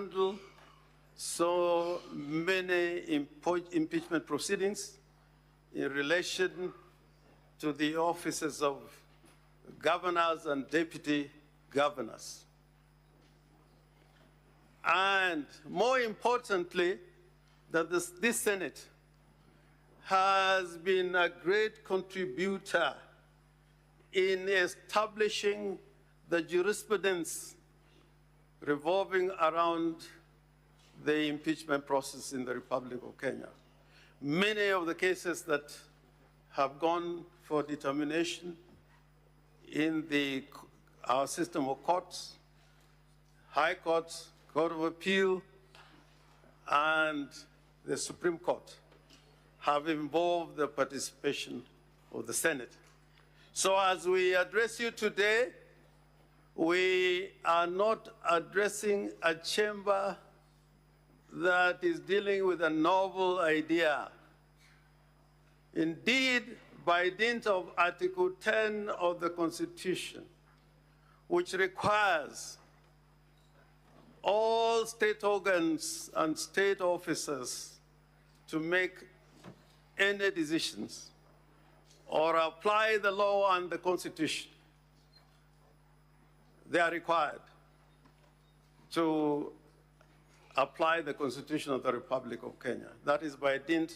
handle so many impeachment proceedings in relation to the offices of governors and deputy governors. And more importantly, that this Senate has been a great contributor in establishing the jurisprudence revolving around the impeachment process in the Republic of Kenya. Many of the cases that have gone for determination in our system of courts, High Courts, Court of Appeal, and the Supreme Court have involved the participation of the Senate. So as we address you today, we are not addressing a chamber that is dealing with a novel idea. Indeed, by dint of Article 10 of the Constitution, which requires all state organs and state officers to make any decisions or apply the law and the Constitution, they are required to apply the Constitution of the Republic of Kenya. That is by dint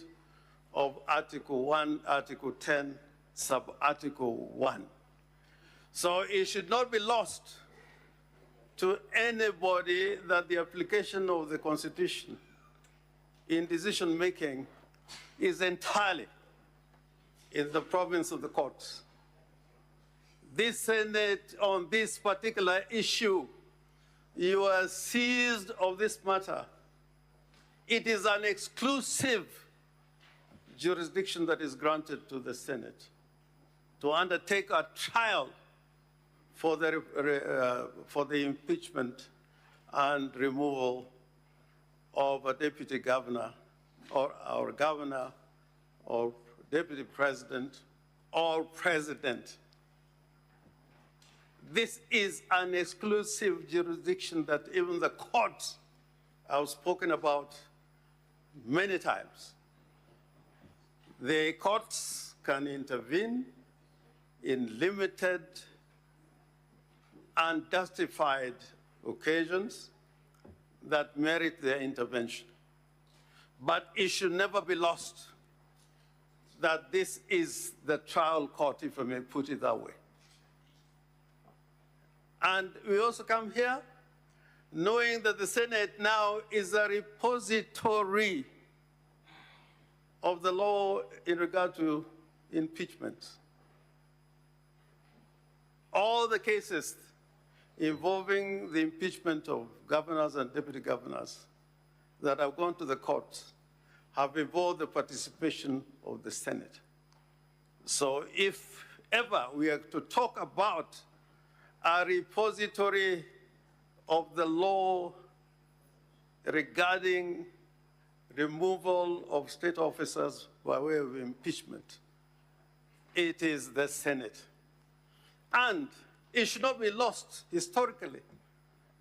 of Article 1, Article 10, Sub-Article 1. So it should not be lost to anybody that the application of the Constitution in decision-making is entirely in the province of the courts. This Senate, on this particular issue, you are seized of this matter. It is an exclusive jurisdiction that is granted to the Senate to undertake a trial for the impeachment and removal of a deputy governor or governor or deputy president or president. This is an exclusive jurisdiction that even the courts have spoken about many times. The courts can intervene in limited and justified occasions that merit their intervention. But it should never be lost that this is the trial court, if I may put it that way. And we also come here knowing that the Senate now is a repository of the law in regard to impeachment. All the cases involving the impeachment of governors and deputy governors that have gone to the courts have involved the participation of the Senate. So if ever we are to talk about a repository of the law regarding removal of state officers by way of impeachment, it is the Senate. And it should not be lost historically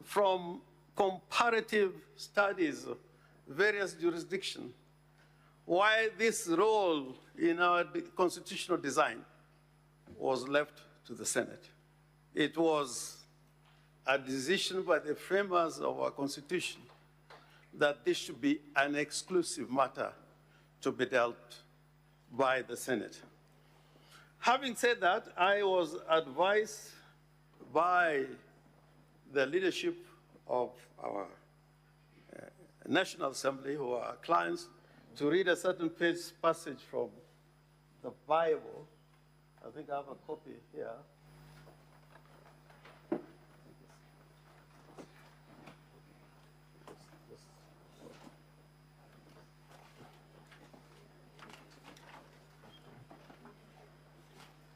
from comparative studies of various jurisdictions why this role in our constitutional design was left to the Senate. It was a decision by the framers of our Constitution that this should be an exclusive matter to be dealt by the Senate. Having said that, I was advised by the leadership of our National Assembly, who are clients, to read a certain passage from the Bible. I think I have a copy here.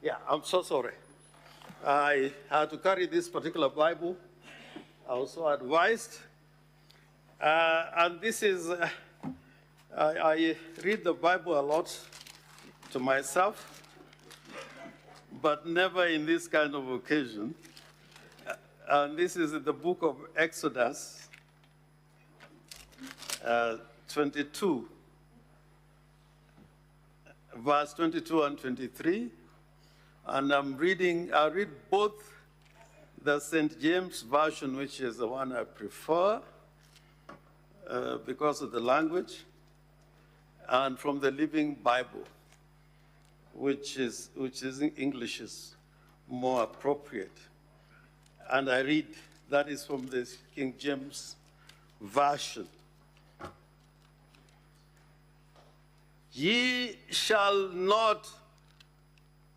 Yeah, I'm so sorry. I had to carry this particular Bible. I was so advised. And this is, I read the Bible a lot to myself, but never in this kind of occasion. And this is the book of Exodus, 22, verse 22 and 23. And I'll read both the St. James Version, which is the one I prefer because of the language, and from the Living Bible, which is in English is more appropriate. And I read, that is from the King James Version. Ye shall not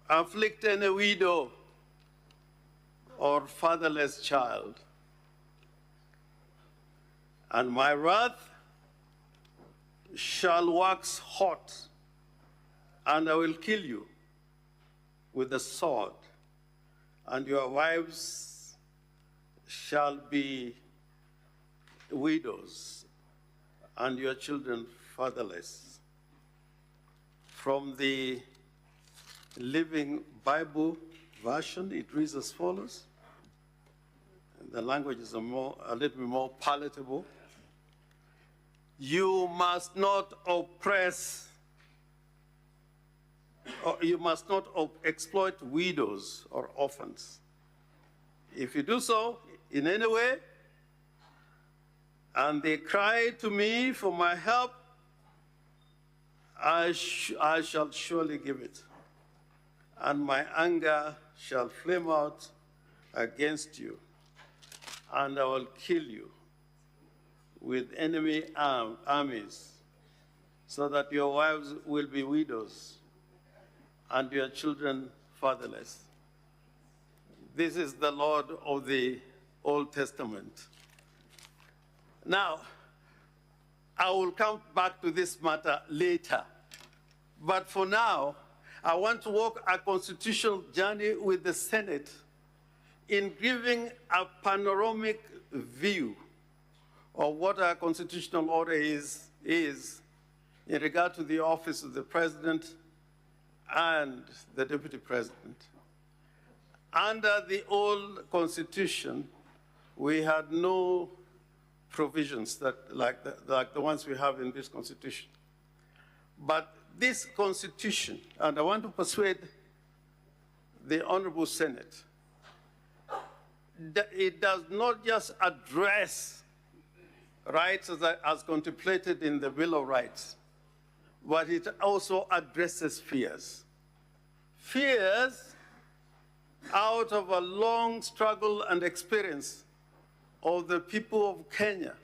afflict any widow or fatherless child, and my wrath shall wax hot, and I will kill you with the sword, and your wives shall be widows, and your children fatherless. From the Living Bible Version, it reads as follows. The language is a little bit more palatable. You must not oppress, or you must not exploit widows or orphans. If you do so in any way, and they cry to me for my help, I shall surely give it, and my anger shall flame out against you, and I will kill you with enemy armies, so that your wives will be widows and your children fatherless. This is the Lord of the Old Testament. Now, I will come back to this matter later. But for now, I want to walk a constitutional journey with the Senate in giving a panoramic view of what our constitutional order is in regard to the office of the president and the deputy president. Under the old constitution, we had no provisions like the ones we have in this constitution. But this constitution, and I want to persuade the Honorable Senate, that it does not just address rights as contemplated in the Bill of Rights, but it also addresses fears. Fears out of a long struggle and experience of the people of Kenya.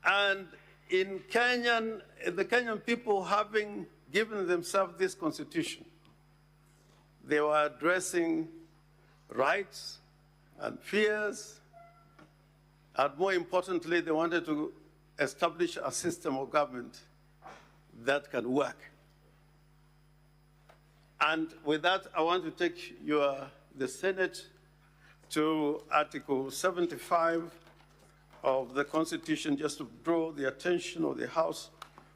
And in the Kenyan people having given themselves this constitution, they were addressing rights and fears, and more importantly, they wanted to establish a system of government that can work. And with that, I want to take the Senate to Article 75 of the Constitution, just to draw the attention of the House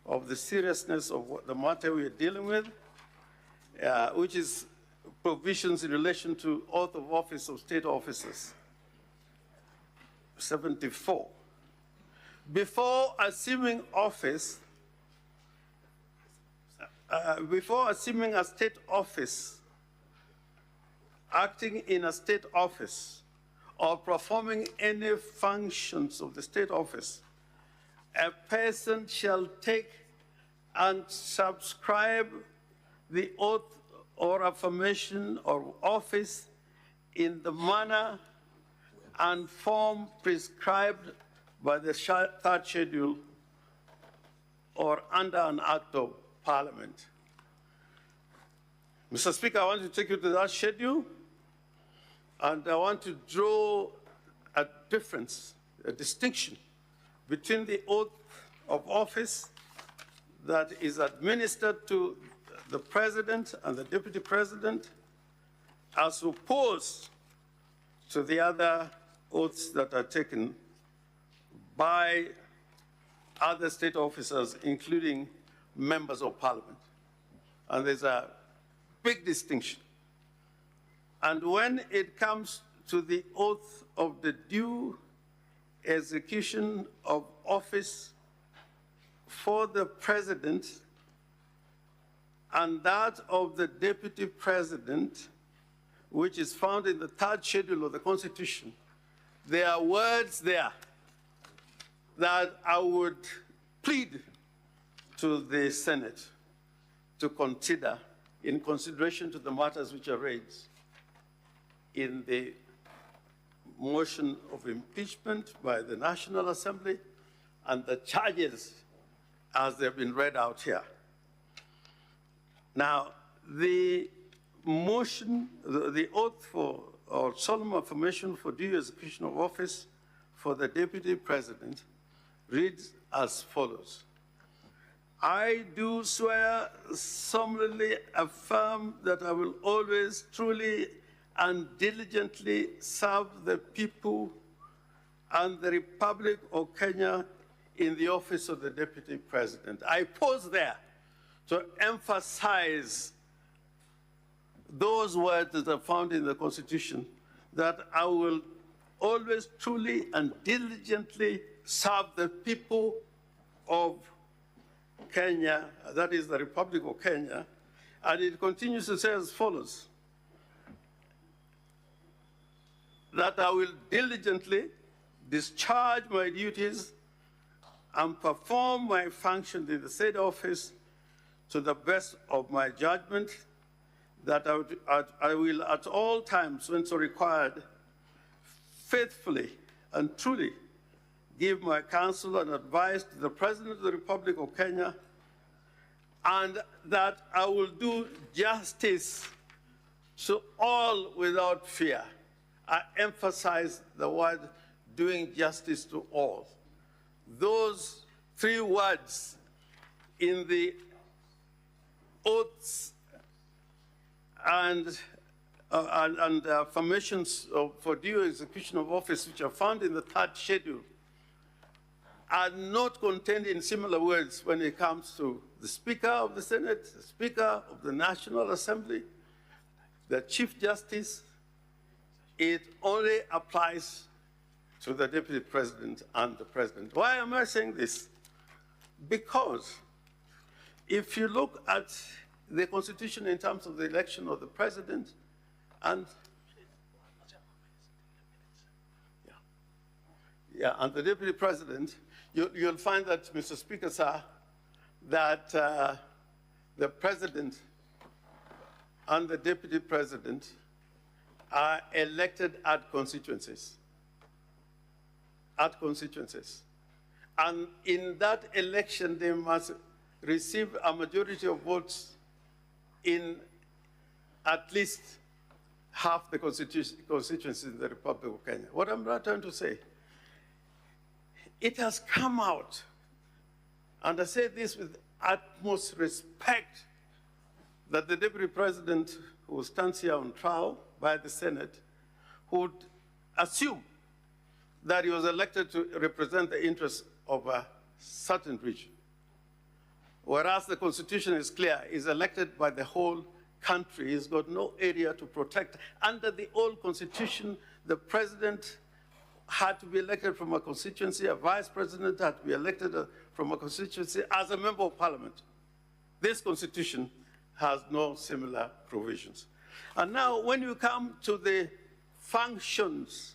of the seriousness of the matter we are dealing with, which is provisions in relation to oath of office of state officers. 74. Before assuming office, before assuming a state office, acting in a state office, or performing any functions of the state office, a person shall take and subscribe the oath or affirmation of office in the manner and form prescribed by the third schedule or under an act of Parliament. Mr. Speaker, I want to take you to that schedule, and I want to draw a difference, a distinction between the oath of office that is administered to the president and the deputy president, as opposed to the other oaths that are taken by other state officers, including members of Parliament. And there's a big distinction. And when it comes to the oath of the due execution of office for the president and that of the deputy president, which is found in the 3rd schedule of the Constitution, there are words there that I would plead to the Senate to consider in consideration to the matters which are raised in the motion of impeachment by the National Assembly and the charges as they've been read out here. Now, the motion, the oath for, or solemn affirmation for due execution of office for the Deputy President reads as follows. I do swear solemnly affirm that I will always truly and diligently serve the people and the Republic of Kenya in the office of the Deputy President. I pause there to emphasize those words that are found in the Constitution, that I will always truly and diligently serve the people of Kenya, that is the Republic of Kenya, and it continues to say as follows, that I will diligently discharge my duties and perform my functions in the said office to the best of my judgment, that I will at all times, when so required, faithfully and truly give my counsel and advice to the President of the Republic of Kenya, and that I will do justice to all without fear. I emphasize the word doing justice to all. Those 3 words in the oaths and affirmations for due execution of office, which are found in the 3rd schedule, are not contained in similar words when it comes to the Speaker of the Senate, the Speaker of the National Assembly, the Chief Justice. It only applies to the Deputy President and the President. Why am I saying this? Because if you look at the Constitution in terms of the election of the President and and the Deputy President, you'll find that, Mr. Speaker, sir, that the President and the Deputy President are elected at constituencies. And in that election, they must receive a majority of votes in at least half the constituencies in the Republic of Kenya. What I'm not trying to say, it has come out, and I say this with utmost respect, that the Deputy President who stands here on trial by the Senate would assume that he was elected to represent the interests of a certain region. Whereas the Constitution is clear, he's elected by the whole country. He's got no area to protect. Under the old Constitution, the President had to be elected from a constituency, a Vice President had to be elected from a constituency as a Member of Parliament. This Constitution has no similar provisions. And now, when you come to the functions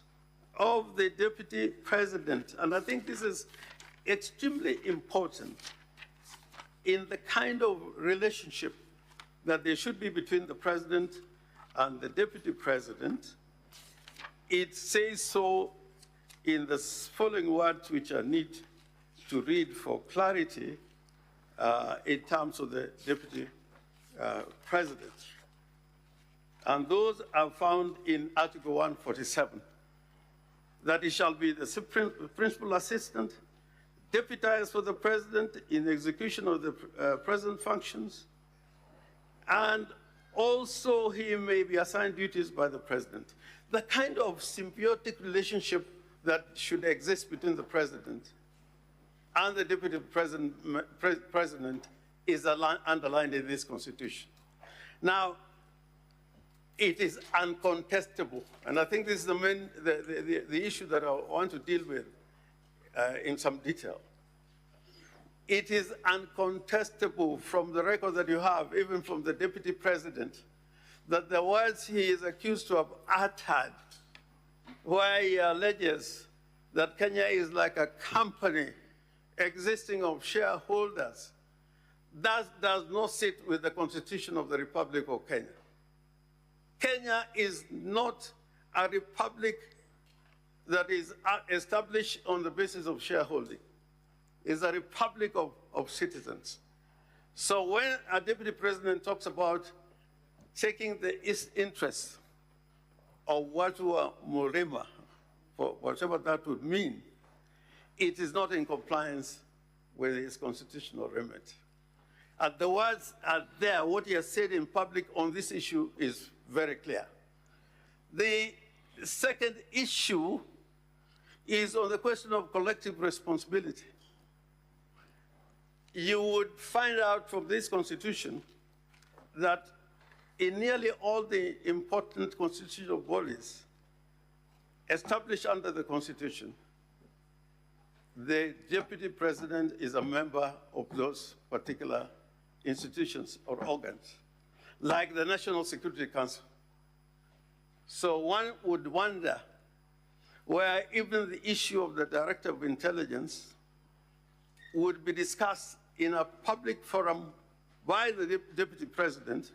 of the Deputy President, and I think this is extremely important in the kind of relationship that there should be between the President and the Deputy President, it says so in the following words, which I need to read for clarity in terms of the Deputy President. And those are found in Article 147, that he shall be the principal assistant, deputized for the President in the execution of the President functions, and also he may be assigned duties by the President. The kind of symbiotic relationship that should exist between the President and the Deputy President is underlined in this Constitution. Now, it is uncontestable, and I think this is the issue that I want to deal with. in some detail. It is uncontestable from the record that you have, even from the Deputy President, that the words he is accused to have uttered, where he alleges that Kenya is like a company existing of shareholders, that does not sit with the Constitution of the Republic of Kenya. Kenya is not a republic that is established on the basis of shareholding. It's a republic of citizens. So when a deputy president talks about taking the interest of Watu Murima, for whatever that would mean, it is not in compliance with his constitutional remit. And the words are there. What he has said in public on this issue is very clear. The second issue is on the question of collective responsibility. You would find out from this constitution that in nearly all the important constitutional bodies established under the Constitution, the deputy president is a member of those particular institutions or organs, like the National Security Council. So one would wonder where even the issue of the Director of Intelligence would be discussed in a public forum by the deputy president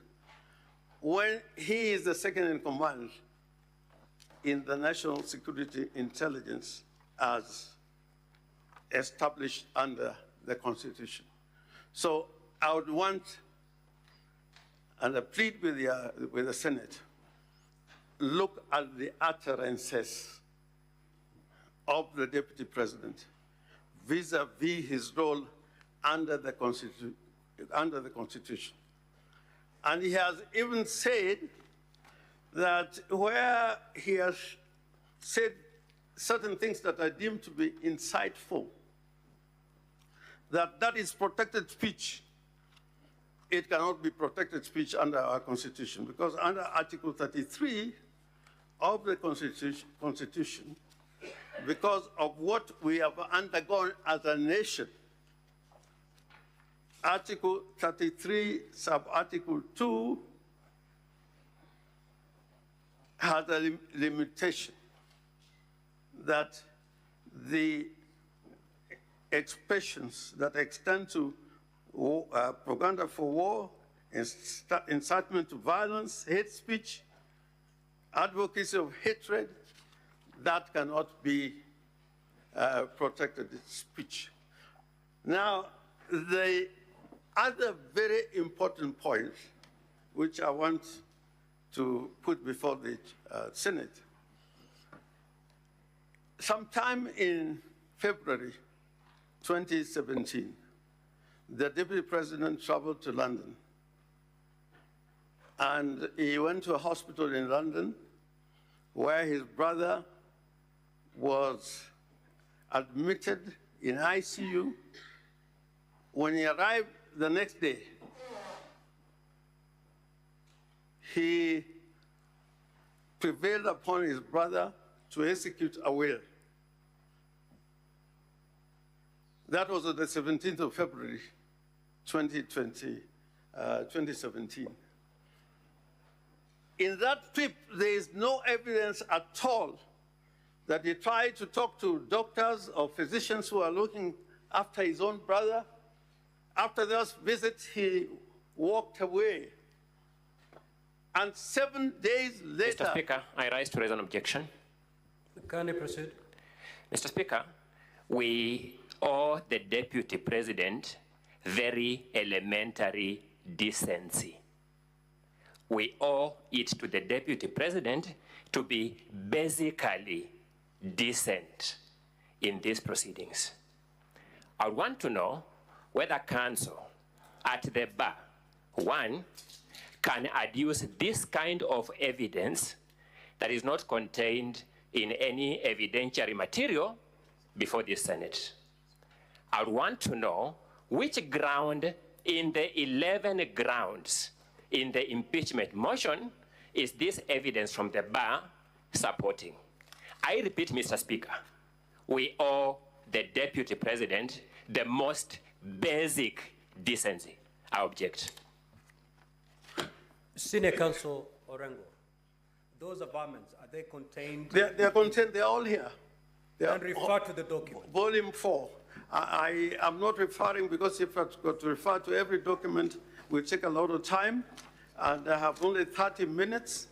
when he is the second in command in the National Security Intelligence as established under the Constitution. So I would want, and I plead with the Senate, look at the utterances of the Deputy President vis-a-vis his role under the Constitution. And he has even said that where he has said certain things that are deemed to be insightful, that is protected speech. It cannot be protected speech under our Constitution, because under Article 33 of the Constitution, because of what we have undergone as a nation, Article 33, sub-article 2, has a limitation that the expressions that extend to propaganda for war, incitement to violence, hate speech, advocacy of hatred, that cannot be protected speech. Now, the other very important point, which I want to put before the Senate, sometime in February 2017, the Deputy President traveled to London, and he went to a hospital in London where his brother was admitted in ICU. When he arrived the next day, he prevailed upon his brother to execute a will. That was on the 17th of February, 2017. In that trip, there is no evidence at all that he tried to talk to doctors or physicians who are looking after his own brother. After this visit, he walked away. And 7 days later— Mr. Speaker, I rise to raise an objection. Can I proceed? Mr. Speaker, we owe the Deputy President very elementary decency. We owe it to the Deputy President to be basically decent in these proceedings. I want to know whether counsel at the bar, one, can adduce this kind of evidence that is not contained in any evidentiary material before the Senate. I want to know which ground in the 11 grounds in the impeachment motion is this evidence from the bar supporting. I repeat, Mr. Speaker, we owe the deputy president the most basic decency. I object. Senior Counsel Orengo, those amendments, are they contained? They are contained, they're all here. And refer to the document. Volume 4. I am not referring because if I've got to refer to every document, will take a lot of time, and I have only 30 minutes.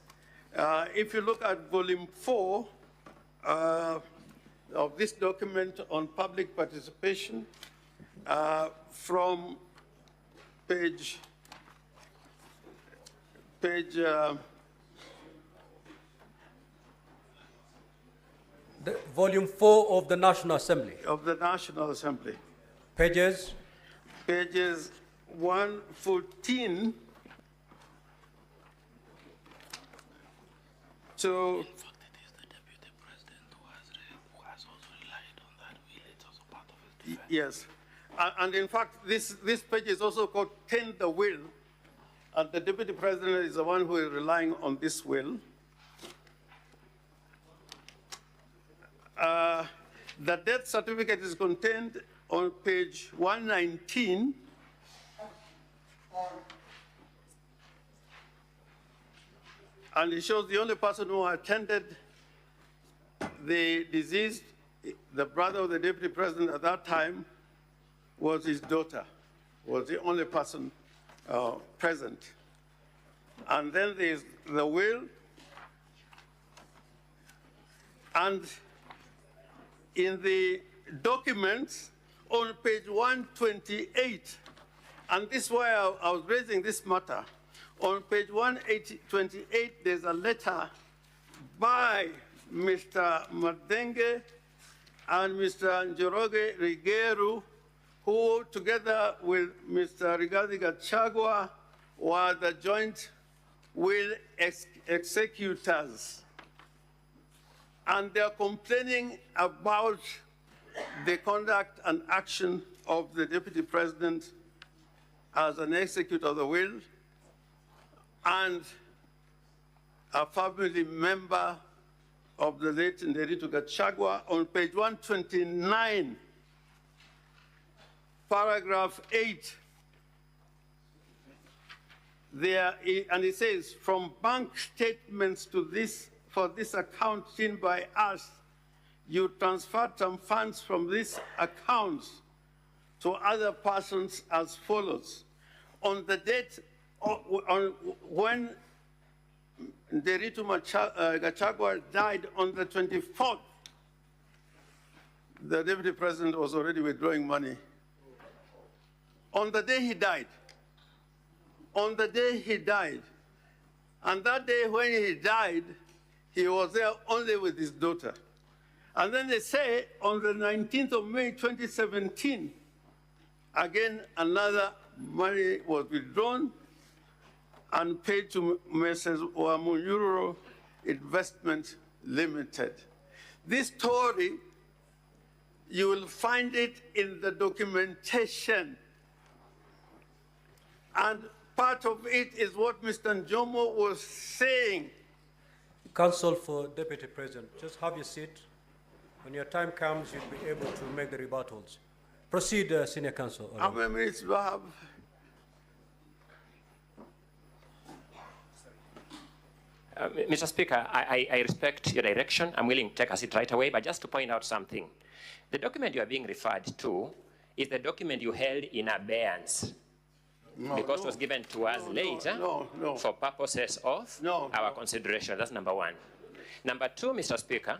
If you look at volume 4 of this document on public participation, from page Volume 4 of the National Assembly. Of the National Assembly. Pages? Pages 114 to yes. And in fact, this page is also called Tend the Will, and the Deputy President is the one who is relying on this will. The death certificate is contained on page 119. And it shows the only person who attended the deceased, the brother of the Deputy President at that time, was his daughter, was the only person present. And then there's the will, and in the documents on page 128, and this is why I was raising this matter, on page 128, there's a letter by Mr. Madenge and Mr. Njoroge Rigeru, who together with Mr. Rigathi Gachagua were the joint will executors. And they're complaining about the conduct and action of the Deputy President as an executor of the will and a family member of the late Nderitu Gachagua. On page 129, paragraph 8, there, and it says, from bank statements to this, for this account seen by us, you transferred some funds from these accounts to other persons as follows. On the date when Nderitu Gachagua died on the 24th, the Deputy President was already withdrawing money. On the day he died, and that day when he died, he was there only with his daughter. And then they say on the 19th of May, 2017, again, another money was withdrawn and paid to Messrs. Oamunyuro Investment Limited. This story, you will find it in the documentation. And part of it is what Mr. Njomo was saying. Counsel for Deputy President, just have your seat. When your time comes, you'll be able to make the rebuttals. Proceed, Senior Counsel. How many minutes do I have? Mr. Speaker, I respect your direction. I'm willing to take a seat right away, but just to point out something. The document you are being referred to is the document you held in abeyance. Because it was given to us later for purposes of our consideration. That's number one. Number two, Mr. Speaker,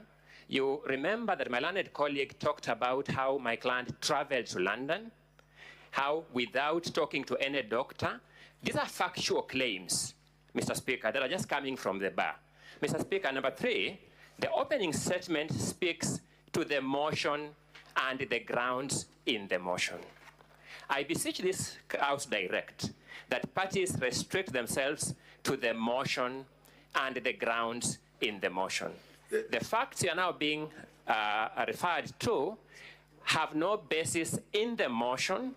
you remember that my learned colleague talked about how my client traveled to London, how without talking to any doctor. These are factual claims, Mr. Speaker, that are just coming from the bar. Mr. Speaker, number three, the opening statement speaks to the motion and the grounds in the motion. I beseech this House direct that parties restrict themselves to the motion and the grounds in the motion. The facts you are now being referred to have no basis in the motion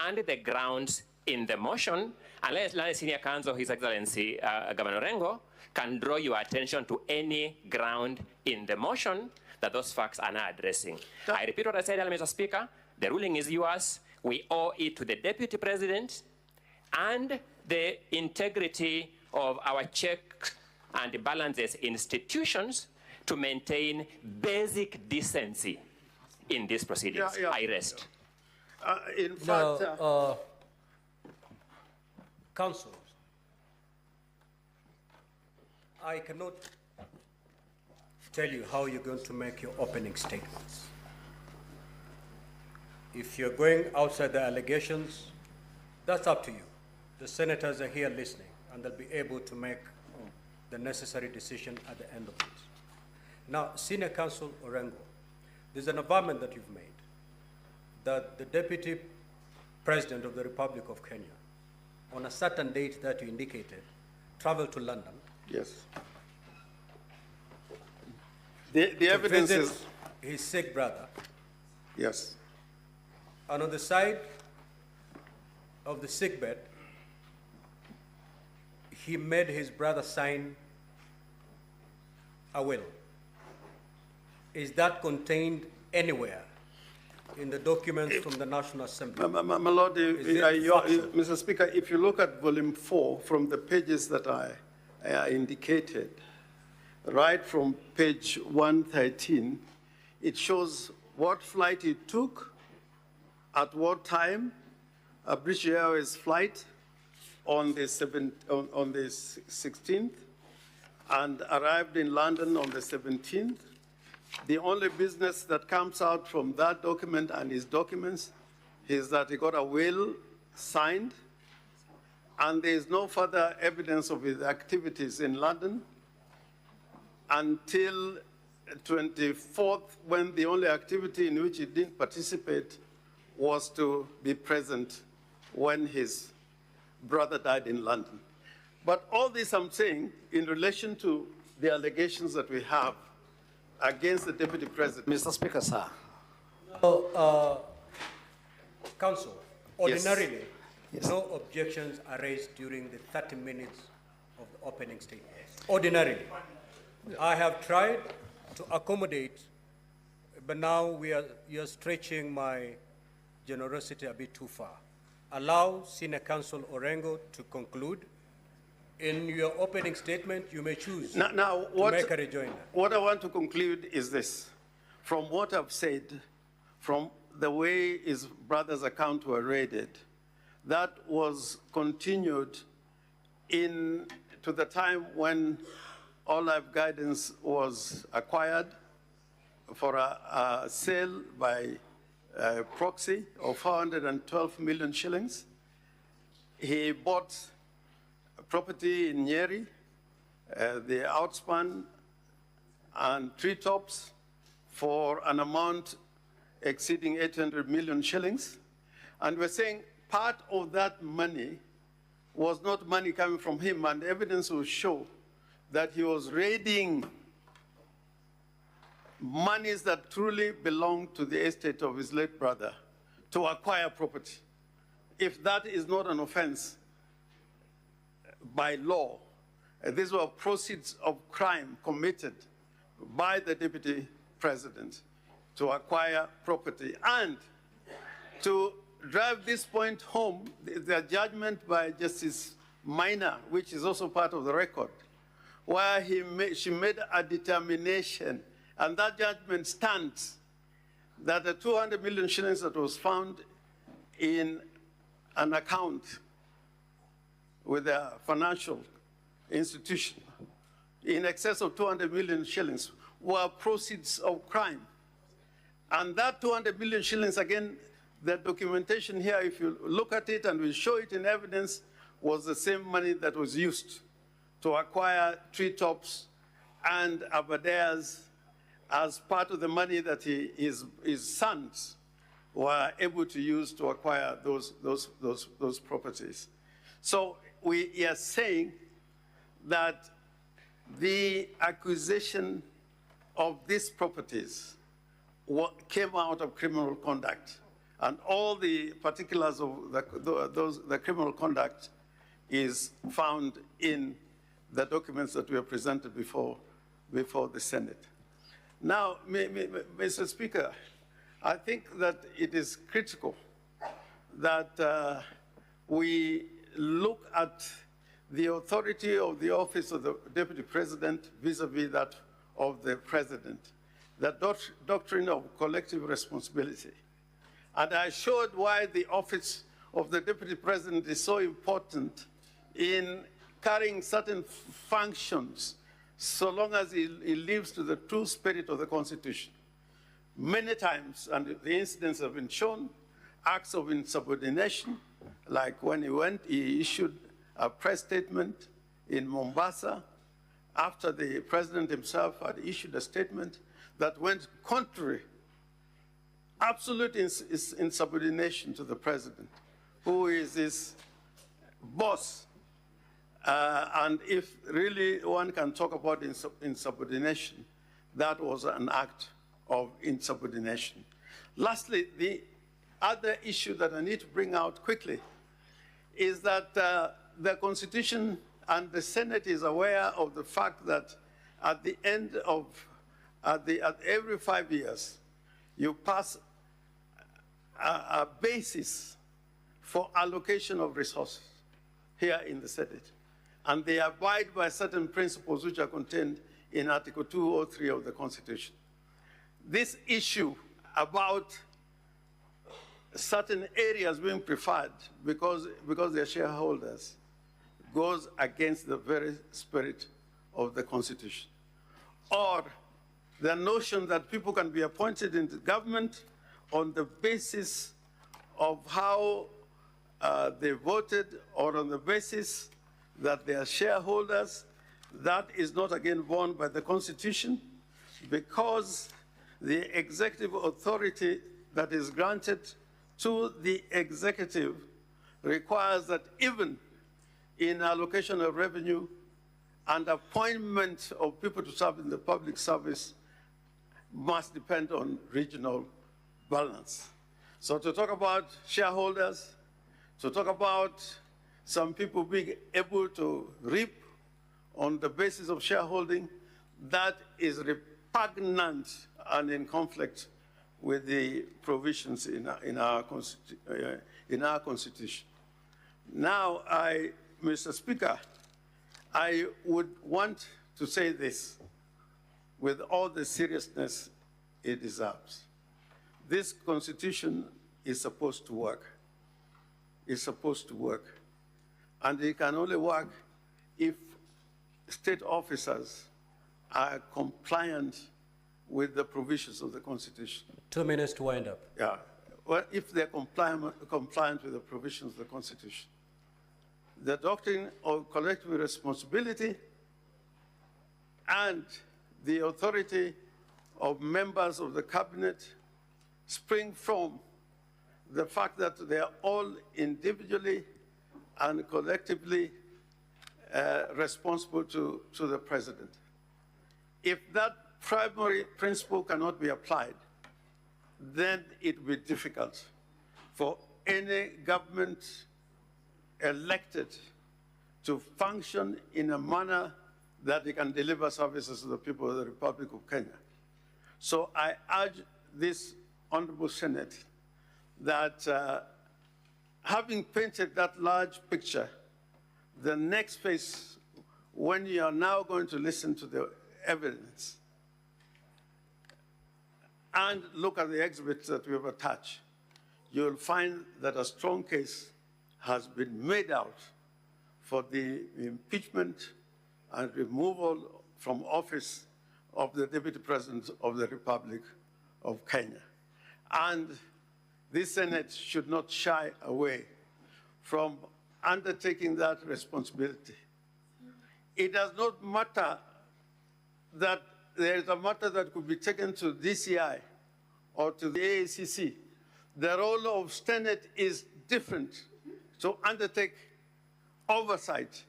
and the grounds in the motion, unless Senior Counsel, His Excellency Governor Orengo, can draw your attention to any ground in the motion that those facts are not addressing. I repeat what I said, Mr. Speaker. The ruling is yours. We owe it to the Deputy President and the integrity of our checks and balances institutions to maintain basic decency in these proceedings. I rest. In fact, Council, I cannot tell you how you're going to make your opening statements. If you're going outside the allegations, that's up to you. The senators are here listening, and they'll be able to make the necessary decision at the end of it. Now, Senior Counsel Orengo, there's an environment that you've made that the Deputy President of the Republic of Kenya, on a certain date that you indicated, traveled to London. Yes. The evidence is his sick brother. Yes. And on the side of the sick bed, he made his brother sign a will. Is that contained anywhere in the documents from the National Assembly? My Lord, Mr. Speaker, if you look at volume 4 from the pages that I indicated, right from page 113, it shows what flight he took, at what time, a British Airways flight on the 16th, and arrived in London on the 17th. The only business that comes out from that document and his documents is that he got a will signed, and there is no further evidence of his activities in London until 24th, when the only activity in which he didn't participate was to be present when his brother died in London. But all this I'm saying in relation to the allegations that we have against the Deputy President. Mr. Speaker, sir. Counsel, ordinarily, no objections are raised during the 30 minutes of the opening statement. Ordinarily. I have tried to accommodate, but now you're stretching my generosity a bit too far. Allow Senior Counsel Orengo to conclude. In your opening statement, you may choose to make a rejoinder. What I want to conclude is this. From what I've said, from the way his brother's account were raided, that was continued to the time when All Life Guidance was acquired for a sale by proxy of 412 million shillings. He bought property in Nyeri, the outspan and treetops for an amount exceeding 800 million shillings. And we're saying part of that money was not money coming from him, and evidence will show that he was raiding monies that truly belonged to the estate of his late brother to acquire property. If that is not an offense by law, these were proceeds of crime committed by the Deputy President to acquire property. And to drive this point home, the judgment by Justice Minor, which is also part of the record, where she made a determination, and that judgment stands, that the 200 million shillings that was found in an account with a financial institution in excess of 200 million shillings were proceeds of crime. And that 200 million shillings, again, the documentation here, if you look at it and we show it in evidence, was the same money that was used to acquire treetops and Aberdares as part of the money that his sons were able to use to acquire those properties. So we are saying that the acquisition of these properties came out of criminal conduct, and all the particulars of the criminal conduct is found in the documents that were presented before the Senate. Now, Mr. Speaker, I think that it is critical that we look at the authority of the office of the Deputy President vis-a-vis that of the President, the doctrine of collective responsibility. And I showed why the office of the Deputy President is so important in carrying certain functions so long as he lives to the true spirit of the Constitution. Many times, and the incidents have been shown, acts of insubordination, like when he issued a press statement in Mombasa after the president himself had issued a statement that went contrary, absolute insubordination to the president, who is his boss. And if really one can talk about insubordination, that was an act of insubordination. Lastly, the other issue that I need to bring out quickly is that the Constitution and the Senate is aware of the fact that at the end of, at every 5 years, you pass a basis for allocation of resources here in the Senate. And they abide by certain principles which are contained in Article 203 of the Constitution. This issue about certain areas being preferred because they're shareholders goes against the very spirit of the Constitution. Or the notion that people can be appointed into government on the basis of how they voted or on the basis that they are shareholders, that is not again borne by the Constitution, because the executive authority that is granted to the executive requires that even in allocation of revenue and appointment of people to serve in the public service must depend on regional balance. So to talk about shareholders, to talk about some people being able to reap on the basis of shareholding, that is repugnant and in conflict with the provisions in our Constitution. Now, Mr. Speaker, I would want to say this with all the seriousness it deserves. This Constitution is supposed to work. It's supposed to work. And it can only work if state officers are compliant with the provisions of the Constitution. 2 minutes to wind up. Yeah. Well, if they're compliant with the provisions of the Constitution. The doctrine of collective responsibility and the authority of members of the cabinet spring from the fact that they are all individually and collectively responsible to the president. If that primary principle cannot be applied, then it will be difficult for any government elected to function in a manner that it can deliver services to the people of the Republic of Kenya. So I urge this Honorable Senate that having painted that large picture, the next phase, when you are now going to listen to the evidence and look at the exhibits that we have attached, you'll find that a strong case has been made out for the impeachment and removal from office of the Deputy President of the Republic of Kenya. And this Senate should not shy away from undertaking that responsibility. It does not matter that there is a matter that could be taken to DCI or to the AACC. The role of Senate is different to undertake oversight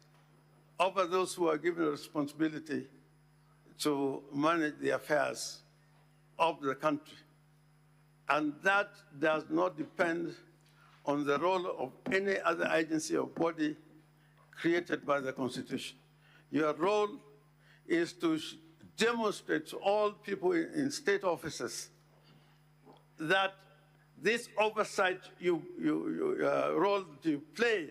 over those who are given a responsibility to manage the affairs of the country. And that does not depend on the role of any other agency or body created by the Constitution. Your role is to demonstrate to all people in state offices that this oversight role you play,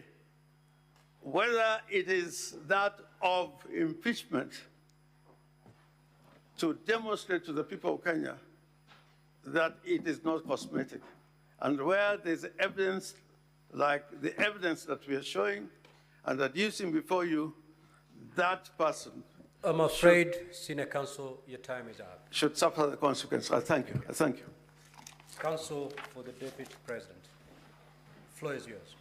whether it is that of impeachment, to demonstrate to the people of Kenya that it is not cosmetic. And where there's evidence, like the evidence that we are showing and adducing before you, that person I'm afraid, Senior Counsel, your time is up. should suffer the consequence. I thank you. I thank you. Counsel for the Deputy President. Floor is yours.